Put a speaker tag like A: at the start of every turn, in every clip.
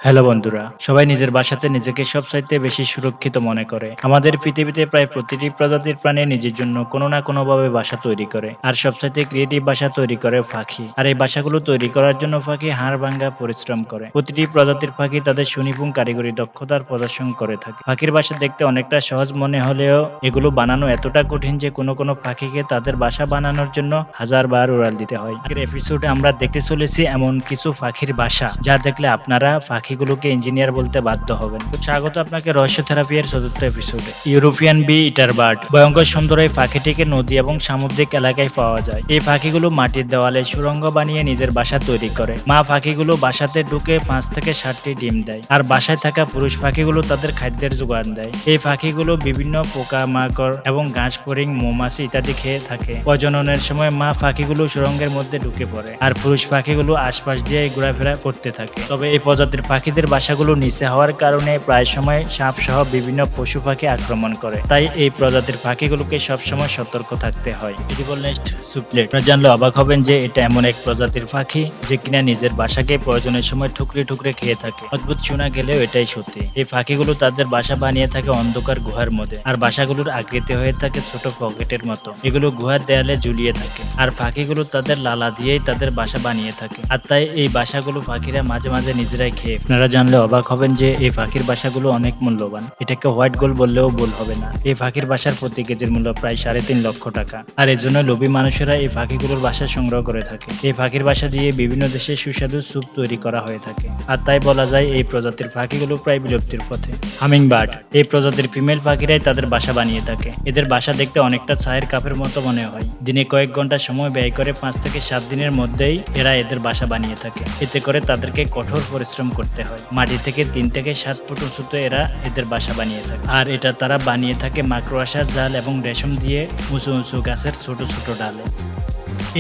A: Hello বন্ধুরা, সবাই নিজের বাসাতে নিজেকে সবচাইতে বেশি সুরক্ষিত মনে করে। আমাদের পৃথিবীতে প্রায় প্রতিটি প্রজাতির প্রাণী নিজের জন্য কোনো না কোনোভাবে বাসা তৈরি করে। আর সবচাইতে ক্রিয়েটিভ বাসা তৈরি করে পাখি। আর এই বাসাগুলো তৈরি করার জন্য পাখি হাড় ভাঙা পরিশ্রম করে। প্রতিটি প্রজাতির পাখি তাদের সুনিপুণ কারিগরি দক্ষতার প্রদর্শন করে থাকে। পাখির বাসা দেখতে অনেকটা সহজ মনে হলেও এগুলো বানানো এতটা কঠিন যে কোনো পাখিকে তাদের বাসা বানানোর জন্য হাজারবার উড়াল দিতে হয়। আগের এপিসোডে আমরা দেখতে চলেছি এমন কিছু পাখির বাসা যা দেখলে আপনারা পাখিগুলোকে ইঞ্জিনিয়ার বলতে বাধ্য হবেন। তো স্বাগত আপনাকে রহস্য থেরাপি এর চতুর্থ এপিসোডে। ইউরোপিয়ান বি ইটার বার্ড ভয়ঙ্কর সুন্দর এই পাখিটিকে নদী এবং সামুদ্রিক এলাকায় পাওয়া যায়। এই পাখিগুলো মাটির দেওয়ালে সুড়ঙ্গ বানিয়ে নিজের বাসা তৈরি করে। মা পাখিগুলো বাসাতে ঢুকে ৫ থেকে ৭টি ডিম দেয় আর বাসায় থাকা পুরুষ পাখিগুলো তাদের খাদ্যের যোগান দেয়। এই পাখিগুলো বিভিন্ন পোকামাকড় এবং ঘাস ফড়িং মৌমাছি ইত্যাদি খেয়ে থাকে। প্রজননের সময় মা পাখিগুলো সুড়ঙ্গের মধ্যে ঢুকে পড়ে আর পুরুষ পাখিগুলো আশপাশ দিয়ে ঘোরাফেরা করতে থাকে। তবে এই প্রজাতির পাখিদের বাসাগুলো নিচে হওয়ার কারণে প্রায় সময় সাপ সহ বিভিন্ন পশু পাখি আক্রমণ করে। তাই এই প্রজাতির পাখিগুলোকে সবসময় সতর্ক থাকতে হয়। এডিবল নেস্ট সুপলেট আপনারা জানলে অবাক হবেন যে এটা এমন এক প্রজাতির পাখি যে কিনা নিজের বাসাকে প্রয়োজনের সময় ঠুকরে ঠুকরে খেয়ে থাকে। অদ্ভুত শোনা গেলেও এটাই সত্যি। এই পাখিগুলো তাদের বাসা বানিয়ে থাকে অন্ধকার গুহার মধ্যে আর বাসাগুলোর আকৃতি হয়ে থাকে ছোট পকেটের মতো। এগুলো গুহার দেয়ালে ঝুলিয়ে থাকে আর পাখিগুলো তাদের লালা দিয়েই তাদের বাসা বানিয়ে থাকে। আর তাই এই বাসাগুলো পাখিরা মাঝে মাঝে নিজেরাই খেয়ে। আপনারা জানলে অবাক হবেন যে এই পাখির বাসাগুলো অনেক মূল্যবান। এটাকে হোয়াইট গোল্ড বললেও ভুল হবে না। এই পাখির বাসার প্রতি কেজির মূল্য প্রায় ৩.৫ লক্ষ টাকা। আর এর জন্য লোভী মানুষেরা এই পাখিগুলোর বাসা সংগ্রহ করে থাকে। এই পাখির বাসা দিয়ে বিভিন্ন দেশে সুস্বাদু স্যুপ তৈরি করা হয়ে থাকে। আর তাই বলা যায় এই প্রজাতির পাখিগুলো প্রায় বিলুপ্তির পথে। হামিং বার্ড এই প্রজাতির ফিমেল পাখিরাই তাদের বাসা বানিয়ে থাকে। এদের বাসা দেখতে অনেকটা চায়ের কাপের মতো মনে হয়। দিনে কয়েক ঘন্টা সময় ব্যয় করে ৫ থেকে ৭ দিনের মধ্যেই এরা এদের বাসা বানিয়ে থাকে। এতে করে তাদেরকে কঠোর পরিশ্রম করতে হয়। মাটি থেকে ৩ থেকে ৭ ফুট উঁচুতে এরা এদের বাসা বানিয়ে থাকে। আর এটা তারা বানিয়ে থাকে মাকড়সার জাল এবং রেশম দিয়ে উঁচু উঁচু গাছের ছোট ছোট ডালে।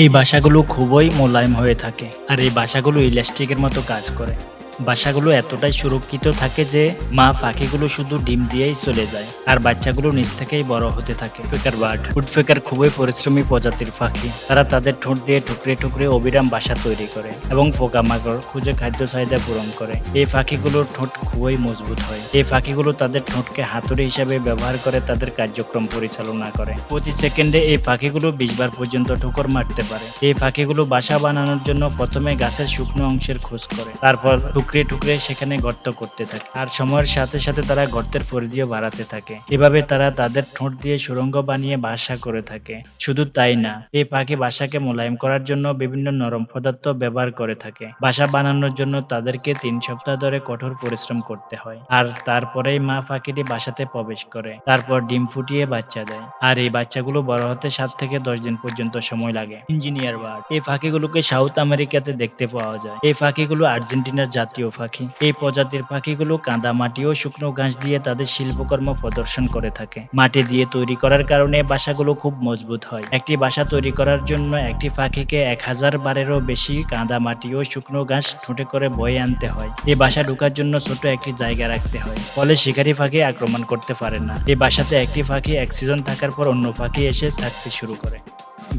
A: এই বাসাগুলো খুবই মোলায়েম হয়ে থাকে আর এই বাসাগুলো ইলাস্টিকের মতো কাজ করে। বাসাগুলো এতটাই সুরক্ষিত থাকে যে মা পাখিগুলো শুধু ডিম দিয়েই চলে যায় আর বাচ্চাগুলো নিজ থেকেই বড় হতে থাকে। উডপেকার বার্ড উডপেকার খুবই পরিশ্রমী প্রজাতির পাখি। তারা তাদের ঠোঁট দিয়ে টুকরে টুকরে অবিরাম বাসা তৈরি করে এবং পোকামাকড় খুঁজে খাদ্য চাহিদা পূরণ করে। এই পাখিগুলোর ঠোঁট খুবই মজবুত হয়। এই পাখিগুলো তাদের ঠোঁটকে হাতুড়ি হিসাবে ব্যবহার করে তাদের কার্যক্রম পরিচালনা করে। প্রতি সেকেন্ডে এই পাখিগুলো ২০ বার পর্যন্ত ঠোকর মারতে পারে। এই পাখিগুলো বাসা বানানোর জন্য প্রথমে গাছের শুকনো অংশের খোঁজ করে, তারপর টুকরে টুকরে সেখানে গর্ত করতে থাকে আর সময়ের সাথে সাথে তারা গর্তের পরিধিও বাড়াতে থাকে। এভাবে তারা তাদের ঠোঁট দিয়ে সুড়ঙ্গ বানিয়ে বাসা করে থাকে। শুধু তাই না, এই পাখি বাসাকে মোলায়েম করার জন্য বিভিন্ন নরম পদার্থ ব্যবহার করে থাকে। বাসা বানানোর জন্য তাদেরকে ৩ সপ্তাহ ধরে কঠোর পরিশ্রম করতে হয় আর তারপরেই মা পাখিটি বাসাতে প্রবেশ করে। তারপর ডিম ফুটিয়ে বাচ্চা দেয় আর এই বাচ্চাগুলো বড় হতে ৭ থেকে ১০ দিন পর্যন্ত সময় লাগে। ইঞ্জিনিয়ার বার্ড এই পাখিগুলোকে সাউথ আমেরিকাতে দেখতে পাওয়া যায়। এই পাখিগুলো আর্জেন্টিনার জাতীয় পাখি। এই প্রজাতির পাখিগুলো কাদা মাটি ও শুকনো ঘাস দিয়ে তাদের শিল্পকর্ম প্রদর্শন করে থাকে। মাটি দিয়ে তৈরি করার কারণে বাসাগুলো খুব মজবুত হয়। একটি বাসা তৈরি করার জন্য একটি পাখিকে ১০০০ বারেরও বেশি কাদা মাটি ও শুকনো ঘাস ঠোঁটে করে বয়ে আনতে হয়। এই বাসা ঢোকার জন্য ছোট একটি জায়গা রাখতে হয়, ফলে শিকারী পাখি আক্রমণ করতে পারে না। এই বাসাতে একটি পাখি এক সিজন থাকার পর অন্য পাখি এসে থাকতে শুরু করে।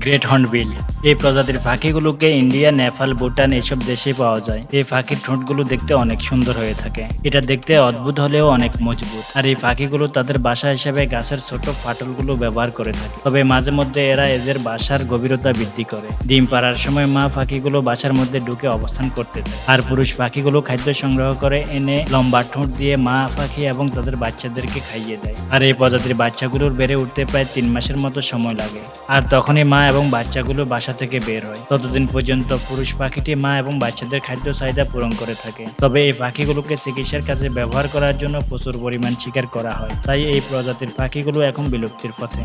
A: গ্রেট হর্নবিল এই প্রজাতির পাখিগুলোকে ইন্ডিয়া, নেপাল, ভুটান এসব দেশে পাওয়া যায়। এই পাখির ঠোঁটগুলো দেখতে অনেক সুন্দর হয়ে থাকে। এটা দেখতে অদ্ভুত হলেও অনেক মজবুত। আর এই পাখিগুলো তাদের বাসা হিসেবে গাছের ছোট ফাটলগুলো ব্যবহার করে থাকে। তবে মাঝে মধ্যে এরা এদের বাসার গভীরতা বৃদ্ধি করে। ডিম পাড়ার সময় মা পাখিগুলো বাসার মধ্যে ঢুকে অবস্থান করতে থাকে আর পুরুষ পাখিগুলো খাদ্য সংগ্রহ করে এনে লম্বা ঠোঁট দিয়ে মা পাখি এবং তাদের বাচ্চাদেরকে খাইয়ে দেয়। আর এই প্রজাতির বাচ্চাগুলোর বেড়ে উঠতে প্রায় ৩ মাসের মতো সময় লাগে। আর তখনই মা এবং বাচ্চাগুলো বাসা থেকে বের হয়। ততদিন পর্যন্ত পুরুষ পাখিটি মা এবং বাচ্চাদের খাদ্য চাহিদা পূরণ করে থাকে। তবে এই পাখিগুলোকে চিকিৎসার কাজে ব্যবহার করার জন্য প্রচুর পরিমাণ শিকার করা হয়। তাই এই প্রজাতির পাখিগুলো এখন বিলুপ্তির পথে।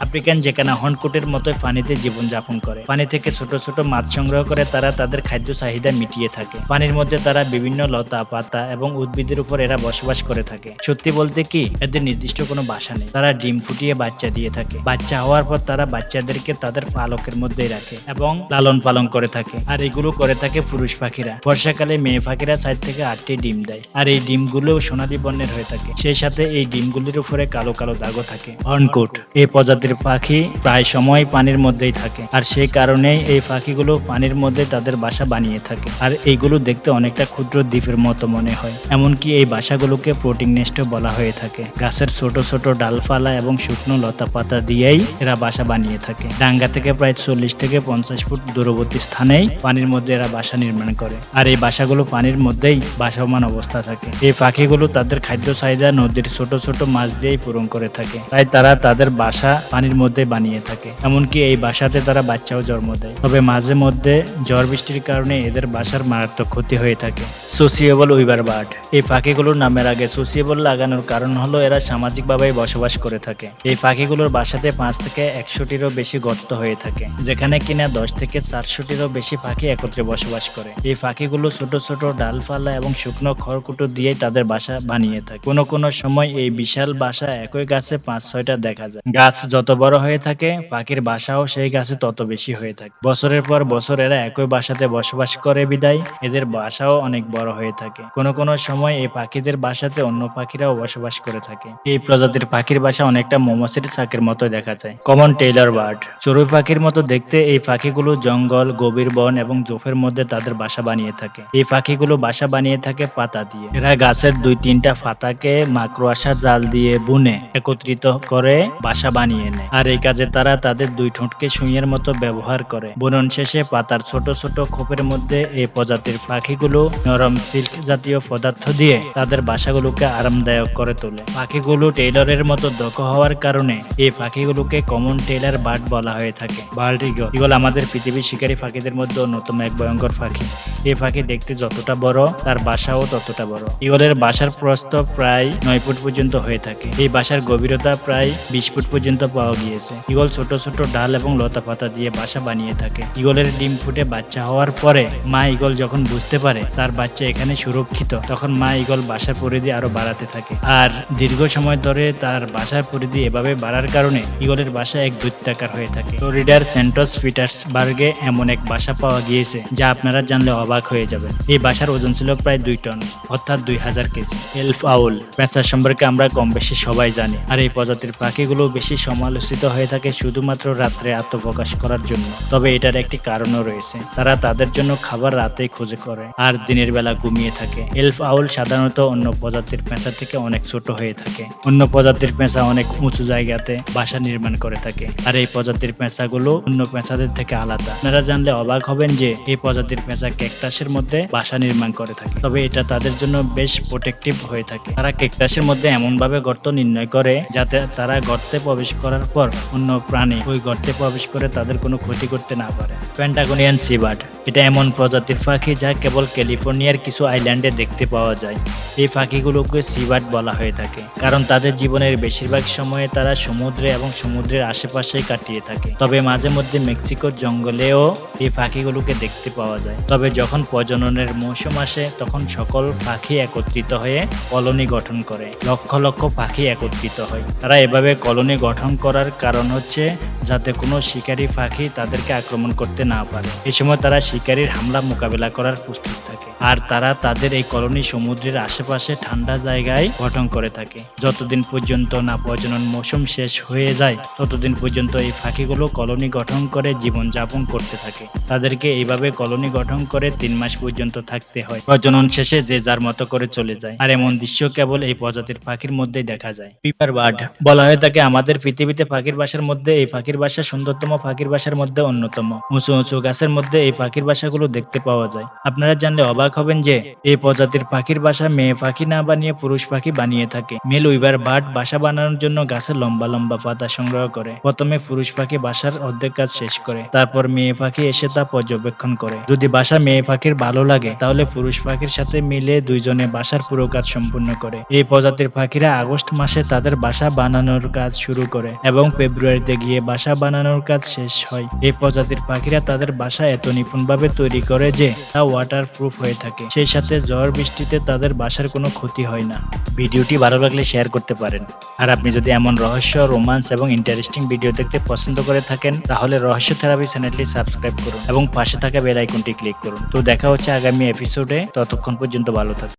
A: আফ্রিকান জেকানা হর্নকুটের মতোই পানিতে জীবনযাপন করে। পানি থেকে ছোট ছোট মাছ সংগ্রহ করে তারা তাদের খাদ্য চাহিদা মিটিয়ে থাকে। পানির মধ্যে তারা বিভিন্ন লতা পাতা এবং উদ্ভিদের উপর এরা বসবাস করে থাকে। সত্যি বলতে কি, এদের নির্দিষ্ট কোনো বাসা নেই। তারা ডিম ফুটিয়ে বাচ্চা দিয়ে থাকে। বাচ্চা হওয়ার পর তারা বাচ্চা বাচ্চাদেরকে তাদের পালকের মধ্যেই রাখে এবং লালন পালন করে থাকে। আর এগুলো করে থাকে পুরুষ পাখিরা। বর্ষাকালে মেয়ে পাখিরা 4 থেকে 8টি ডিম দেয়, আর এই ডিমগুলো সোনালী বর্ণের হয়ে থাকে। সেই সাথে এই ডিমগুলির উপরে কালো কালো দাগও থাকে। হর্নকুট এই প্রজাতির পাখি প্রায় সময় পানির মধ্যেই থাকে, আর সেই কারণেই এই পাখিগুলো পানির মধ্যে তাদের বাসা বানিয়ে থাকে। আর এইগুলো দেখতে অনেকটা ক্ষুদ্র দ্বীপের মতো মনে হয়। এমনকি এই বাসাগুলোকে ফ্লোটিং নেস্টও বলা হয়ে থাকে। গাছের ছোট ছোট ডালপালা এবং শুকনো লতা পাতা দিয়েই এরা বাসা বানিয়ে থাকে। ডাঙ্গা থেকে প্রায় 40 থেকে 50 ফুট দূরবর্তী স্থানেই পানির মধ্যে এরা বাসা নির্মাণ করে, আর এই বাসাগুলো পানির মধ্যেই বাসমান অবস্থা থাকে। এই পাখিগুলো তাদের খাদ্য চাহিদা নদীর ছোট ছোট মাছ দিয়েই পূরণ করে থাকে, তাই তারা তাদের বাসা পানির মধ্যে বানিয়ে থাকে। এমনকি এই বাসাতে তারা বাচ্চাও জন্ম দেয়। তবে মাঝে মধ্যে ঝড় বৃষ্টির কারণে এদের বাসার মারাত্মক ক্ষতি হয়ে থাকে। সোসিয়েবল উইভার বার্ড এই পাখিগুলোর নামের আগে সোসিয়েবল লাগানোর কারণ হলো এরা সামাজিকভাবে বসবাস করে থাকে। এই পাখিগুলোর বাসাতে 5 থেকে 100টিরও বেশি গর্ত হয়ে থাকে, যেখানে কিনা 10 থেকে 400টিরও বেশি পাখি একত্রে বসবাস করে। এই পাখিগুলো ছোট ছোট ডালপালা এবং শুকনো খড়কুটো দিয়ে তাদের বাসা বানিয়ে থাকে। কোনো কোনো সময় এই বিশাল বাসা একই গাছে 5-6টা দেখা যায়। গাছ যত বড় হয়ে থাকে, পাখির বাসাও সেই গাছে তত বেশি হয়ে থাকে। বছরের পর বছর এরা একই বাসাতে বসবাস করে বিদায় এদের বাসাও অনেক বড় হয়ে থাকে। কোনো কোনো সময় এই পাখিদের বাসাতে অন্য পাখিরাও বসবাস করে থাকে। এই প্রজাতির পাখির বাসা অনেকটা মৌমাছির চাকের মতো দেখা যায়। কমন টেইলর বার্ড চড়ুই পাখির মতো দেখতে এই পাখিগুলো জঙ্গল, গভীর বন এবং ঝোপের মধ্যে তাদের বাসা বানিয়ে থাকে। এই পাখিগুলো বাসা বানিয়ে থাকে পাতা দিয়ে। এরা গাছের 2-3টা পাতাকে মাকড়সার জাল দিয়ে বুনে একত্রিত করে বাসা বানিয়ে নেয়, আর এই কাজে তারা তাদের 2 ঠোঁটকে সুইয়ের মতো ব্যবহার করে। বুনন শেষে পাতার ছোট ছোট খোপের মধ্যে এই প্রজাতির পাখিগুলো নরম সিল্ক জাতীয় পদার্থ দিয়ে তাদের বাসাগুলোকে আরামদায়ক করে তোলে। পাখিগুলো টেইলরের মতো দক্ষ হওয়ার কারণে এই পাখিগুলোকে কমন টেইলর বার্ড বলা হয়ে থাকে। বাল্ড ঈগল ঈগল আমাদের পৃথিবীর শিকারী পাখিদের মধ্যে অন্যতম এক ভয়ঙ্কর পাখি। এই পাখি দেখতে যতটা বড়, তার বাসাও ততটা বড়। ঈগলের বাসার প্রস্থ প্রায় 9 ফুট পর্যন্ত হয়ে থাকে। এই বাসার গভীরতা প্রায় 20 ফুট পর্যন্ত পাওয়া গিয়েছে। ঈগল ছোট ছোট ডাল এবং লতা পাতা দিয়ে বাসা বানিয়ে থাকে। ঈগলের ডিম ফুটে বাচ্চা হওয়ার পরে মা ঈগল যখন বুঝতে পারে তার বাচ্চা এখানে সুরক্ষিত, তখন মা ঈগল বাসার পরিধি আরো বাড়াতে থাকে। আর দীর্ঘ সময় ধরে তার বাসার পরিধি এভাবে বাড়ার কারণে ঈগলের বাসা এক দৈত্যাকার হয়ে থাকে। ফ্লোরিডার সেন্টস পিটার্সবার্গে এমন এক বাসা পাওয়া গিয়েছে যা আপনারা জানলে অবাক হয়ে যাবেন। এই বাসার ওজন ছিল প্রায় 2 টন, অর্থাৎ 2000 কেজি। এলফ আউল পেঁচা সম্পর্কে আমরা কম বেশি সবাই জানি, আর এই প্রজাতির পাখিগুলো বেশি সমালোচিত হয়ে থাকে শুধুমাত্র রাত্রে আত্মপ্রকাশ করার জন্য। তবে এটার একটি কারণও রয়েছে, তারা তাদের জন্য খাবার রাতেই খুঁজে করে আর দিনের বেলা ঘুমিয়ে থাকে। এলফ আউল সাধারণত অন্য প্রজাতির পেঁচা থেকে অনেক ছোট হয়ে থাকে। অন্য প্রজাতির পেঁচা অনেক উঁচু জায়গাতে বাসা নির্মাণ করে থাকে, আর এই প্রজাতির পেঁচাগুলো অন্য পেঁচাদের থেকে আলাদা। আপনারা জানলে অবাক হবেন যে এই প্রজাতির পেঁচা ক্যাকটাসের মধ্যে বাসা নির্মাণ করে থাকে, তবে এটা তাদের জন্য বেশ প্রোটেক্টিভ হয়ে থাকে। তারা ক্যাকটাসের মধ্যে এমন ভাবে গর্ত নির্ণয় করে যাতে তারা গর্তে প্রবেশ করার পর অন্য প্রাণী ওই গর্তে প্রবেশ করে তাদের কোনো ক্ষতি করতে না পারে। প্যান্টাগোনিয়ান সিবার্ড এটা এমন প্রজাতির পাখি যা কেবল ক্যালিফোর্নিয়ার কিছু আইল্যান্ডে দেখতে পাওয়া যায়। এই পাখিগুলোকে সিবার্ড বলা হয়ে থাকে কারণ তাদের জীবনের বেশিরভাগ সময়ে তারা সমুদ্রে এবং সমুদ্রের আশেপাশেই কাটিয়ে থাকে। তবে মাঝে মধ্যে মেক্সিকোর জঙ্গলেও এই পাখিগুলোকে দেখতে পাওয়া যায়। তবে যখন প্রজননের মৌসুম আসে তখন সকল পাখি একত্রিত হয়ে কলোনি গঠন করে। লক্ষ লক্ষ পাখি একত্রিত হয়। তারা এভাবে কলোনি গঠন করার কারণ হচ্ছে যাতে কোনো শিকারী পাখি তাদেরকে আক্রমণ করতে না পারে। এই সময় তারা শিকারীর হামলা মোকাবেলা করার প্রস্তুত থাকে, আর তারা তাদের এই কলোনি সমুদ্রের আশেপাশে ঠান্ডা জায়গায় গঠন করে থাকে। যতদিন পর্যন্ত না প্রজনন মৌসুম শেষ হয়ে যায় ততদিন পর্যন্ত এই পাখিগুলো কলোনি গঠন করে জীবনযাপন করতে থাকে। তাদেরকে এইভাবে কলোনি গঠন করে 3 মাস পর্যন্ত থাকতে হয়। প্রজনন শেষে যে যার মতো করে চলে যায়, আর এমন দৃশ্য কেবল এই প্রজাতির পাখির মধ্যেই দেখা যায়। পিপার বার্ড বলা হয়ে থাকে আমাদের পৃথিবীতে পাখির বাসার মধ্যে এই পাখির বাসা সুন্দরতম পাখির বাসার মধ্যে অন্যতম। উঁচু উঁচু গাছের মধ্যে এই পাখির বাসাগুলো দেখতে পাওয়া যায়। আপনারা জানলে অবাক হবেন যে এই প্রজাতির পাখির বাসা মেয়ে পাখি না বানিয়ে পুরুষ পাখি বানিয়ে থাকে। মেল উইভার বার্ড বাসা বানানোর জন্য গাছের লম্বা লম্বা পাতা সংগ্রহ করে। প্রথমে পুরুষ পাখি বাসার অর্ধেক কাজ শেষ করে, তারপর মেয়ে পাখি এসে তা পর্যবেক্ষণ করে। যদি বাসা মেয়ে পাখির ভালো লাগে তাহলে পুরুষ পাখির সাথে মিলে দুইজনে বাসার পুরো কাজ সম্পূর্ণ করে। এই প্রজাতির পাখিরা আগস্ট মাসে তাদের বাসা বানানোর কাজ শুরু করে এবং ফেব্রুয়ারিতে গিয়ে বাসা বানানোর কাজ শেষ হয়। এই প্রজাতির পাখিরা তাদের বাসা এত নিপুণভাবে তৈরি করে যে তা ওয়াটার প্রুফ হয়ে থাকে, সেই সাথে ঝড় বৃষ্টিতে তাদের বাসার কোনো ক্ষতি হয় না। ভিডিওটি ভালো লাগলে শেয়ার করতে পারেন। আর আপনি যদি এমন রহস্য, রোমান্স এবং ইন্টারেস্টিং ভিডিও দেখতে পছন্দ করে থাকেন তাহলে রহস্য থেরাপি চ্যানেলটি সাবস্ক্রাইব করুন এবং পাশে থাকা বেল আইকনটি ক্লিক করুন। তো দেখা হচ্ছে আগামী এপিসোডে, ততক্ষণ পর্যন্ত ভালো থাকুন।